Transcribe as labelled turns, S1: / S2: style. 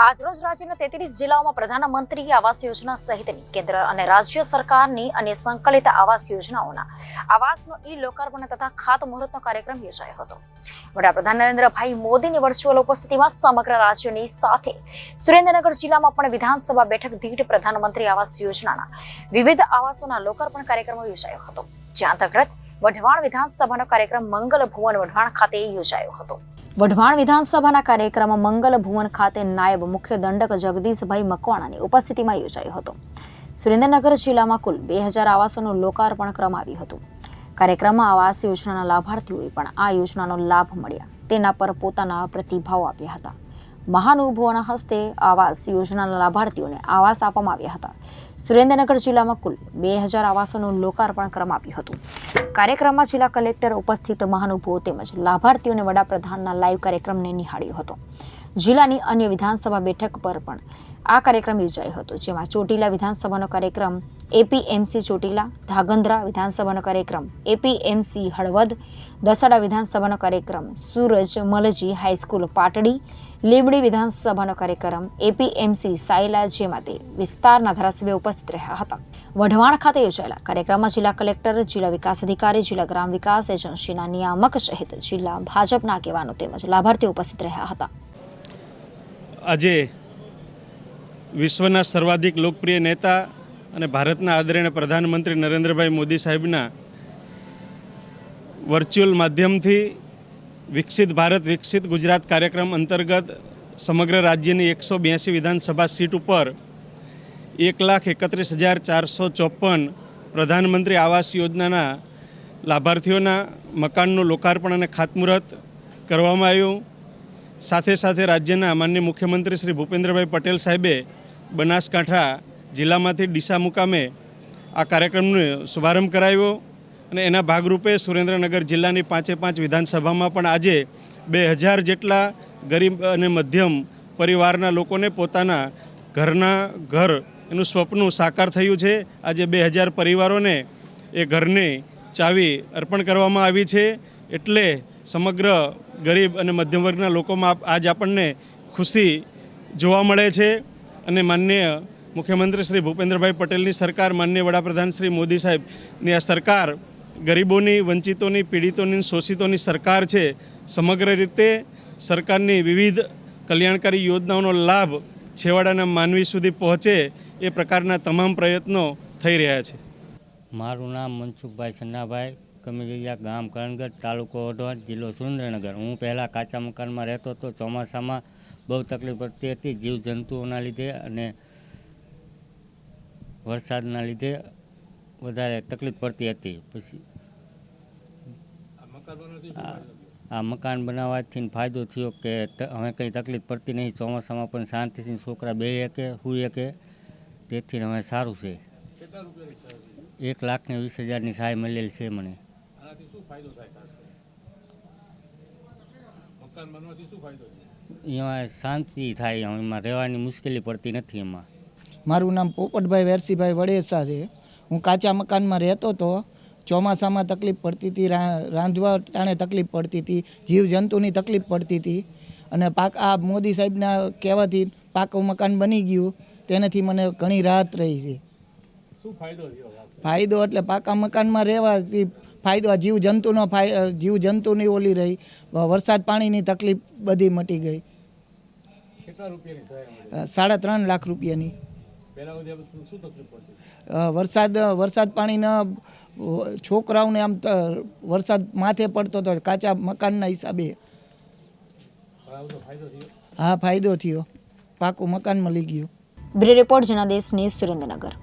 S1: આજરોજ રાજ્યના 33 જિલ્લાઓમાં પ્રધાનમંત્રી આવાસ યોજના સહિતની કેન્દ્ર અને રાજ્ય સરકારની અને સંકલિત આવાસ યોજનાઓના આવાસનો લોકાર્પણ તથા ખાતમુહૂર્તનો કાર્યક્રમ યોજાયો હતો। વડાપ્રધાન નરેન્દ્રભાઈ મોદીની વર્ચ્યુઅલ ઉપસ્થિતિમાં સમગ્ર રાજ્યની સાથે સુરેન્દ્રનગર જિલ્લામાં પણ વિધાનસભા બેઠક દીઠ પ્રધાનમંત્રી આવાસ યોજનાના વિવિધ આવાસોના લોકાર્પણ કાર્યક્રમ યોજાયો હતો, જે અંતર્ગત વઢવાણ વિધાનસભાનો કાર્યક્રમ મંગલ ભુવન વઢવાણ ખાતે યોજાયો હતો। વઢવાણ વિધાનસભાના કાર્યક્રમ મંગલ ભુવન ખાતે નાયબ મુખ્ય દંડક જગદીશભાઈ મકવાણાની ઉપસ્થિતિમાં યોજાયો હતો। સુરેન્દ્રનગર જિલ્લામાં કુલ 2000 આવાસોનું લોકાર્પણ કરવામાં આવ્યું હતું। કાર્યક્રમમાં આવાસ યોજનાના લાભાર્થીઓએ પણ આ યોજનાનો લાભ મળ્યા તેના પર પોતાના પ્રતિભાવ આપ્યા હતા। મહાનુભાવોના હસ્તે આવાસ યોજનાના લાભાર્થીઓને આવાસ આપવામાં આવ્યા હતા। સુરેન્દ્રનગર જિલ્લામાં કુલ 2000 આવાસોનું લોકાર્પણ કરવામાં આવ્યું હતું। કાર્યક્રમમાં જિલ્લા કલેક્ટર ઉપસ્થિત મહાનુભાવો તેમજ લાભાર્થીઓને વડાપ્રધાનના લાઈવ કાર્યક્રમને નિહાળ્યો હતો। જિલ્લાની અન્ય વિધાનસભા બેઠક પર પણ આ કાર્યક્રમ યોજાયો હતો, જેમાં ચોટીલા વિધાનસભાનો કાર્યક્રમ એપીએમસી ચોટીલા, ધાંગધ્રા વિધાનસભાનો કાર્યક્રમ એપીએમસી હળવદ, દસાડા વિધાનસભાનો કાર્યક્રમ સૂરજમલજી હાઈસ્કૂલ પાટડી, લીંબડી વિધાનસભાનો કાર્યક્રમ એપીએમસી સાયલા, જેમાં તે વિસ્તારના ધારાસભ્ય ઉપસ્થિત રહ્યા હતા। વઢવાણ ખાતે યોજાયેલા કાર્યક્રમમાં જિલ્લા કલેક્ટર, જિલ્લા વિકાસ અધિકારી, જિલ્લા ગ્રામ વિકાસ એજન્સીના નિયામક સહિત જિલ્લા ભાજપના આગેવાનો તેમજ લાભાર્થીઓ ઉપસ્થિત રહ્યા હતા।
S2: આજે વિશ્વના સર્વાધિક લોકપ્રિય નેતા અને ભારતના આદરણીય પ્રધાનમંત્રી નરેન્દ્રભાઈ મોદી સાહેબના વર્ચ્યુઅલ માધ્યમથી વિકસિત ભારત વિકસિત ગુજરાત કાર્યક્રમ અંતર્ગત સમગ્ર રાજ્યની 182 વિધાનસભા સીટ ઉપર 1,31,454 પ્રધાનમંત્રી આવાસ યોજનાના લાભાર્થીઓના મકાનનું લોકાર્પણ અને ખાતમુહૂર્ત કરવામાં આવ્યું। સાથે સાથે રાજ્યના માનનીય મુખ્યમંત્રી શ્રી ભૂપેન્દ્રભાઈ પટેલ સાહેબે બનાસકાંઠા જિલ્લામાંથી ડીસા મુકામે આ કાર્યક્રમનો શુભારંભ કરાવ્યો અને એના ભાગરૂપે સુરેન્દ્રનગર જિલ્લાની 5 વિધાનસભામાં પણ આજે 2000 જેટલા ગરીબ અને મધ્યમ પરિવારના લોકોને પોતાના ઘર એનું સ્વપ્ન સાકાર થયું છે। આજે 2000 પરિવારોને એ ઘરની ચાવી અર્પણ કરવામાં આવી છે, એટલે સમગ્ર ગરીબ અને મધ્યમ વર્ગના લોકોમાં આજ આપણને ખુશી જોવા મળે છે અને માનનીય મુખ્યમંત્રી શ્રી ભૂપેન્દ્રભાઈ પટેલની સરકાર, માનનીય વડાપ્રધાન શ્રી મોદી સાહેબની આ સરકાર ગરીબોની, વંચિતોની, પીડિતોની, શોષિતોની સરકાર છે। સમગ્ર રીતે સરકારની વિવિધ કલ્યાણકારી યોજનાઓનો લાભ છેવાડાના માનવી સુધી પહોંચે એ પ્રકારના તમામ પ્રયત્નો થઈ રહ્યા છે।
S3: મારું નામ મનસુખભાઈ સન્નાભાઈ, કમિરિયા, ગામ કરણગઢ, તાલુકો વઢવાણ, જિલ્લો સુરેન્દ્રનગર। હું પહેલાં કાચા મકાનમાં રહેતો હતો। ચોમાસામાં બહુ તકલીફ પડતી હતી જીવજંતુઓના લીધે અને વરસાદના લીધે વધારે તકલીફ પડતી હતી। પછી આ મકાન બનાવવાથી ફાયદો થયો કે હવે કંઈ તકલીફ પડતી નહીં, ચોમાસામાં પણ શાંતિથી છોકરા બેસી શકે, સૂઈ શકે, તેથી હવે સારું છે। 1,20,000ની સહાય મળેલ છે મને। એમાં શાંતિ થાય, એમાં રહેવાની મુશ્કેલી પડતી નથી। એમાં
S4: મારું નામ પોપટભાઈ વેરસીભાઈ વડેસા છે। હું કાચા મકાનમાં રહેતો હતો। ચોમાસામાં તકલીફ પડતી હતી, રાંધવા ટાણે તકલીફ પડતી હતી, જીવજંતુની તકલીફ પડતી હતી અને આ મોદી સાહેબના કહેવાથી પાકું મકાન બની ગયું, તેનાથી મને ઘણી રાહત રહી છે।
S2: શું ફાયદો થયો?
S4: ફાયદો એટલે પાકા મકાનમાં રહેવાથી ફાયદો, જીવજંતુની ઓલી રહી, વરસાદ પાણીની તકલીફ બધી મટી ગઈ।
S2: કેટલા રૂપિયાની સહાય?
S4: 3.5 લાખ રૂપિયાની।
S2: શું તકલીફ પડતી?
S4: વરસાદ પાણીના છોકરાઓને આમ વરસાદ માથે પડતો હતો કાચા મકાનના હિસાબે। હા, ફાયદો થયો, પાકું મકાન મળી ગયું।
S1: Bureau report Janadesh news, Surendranagar.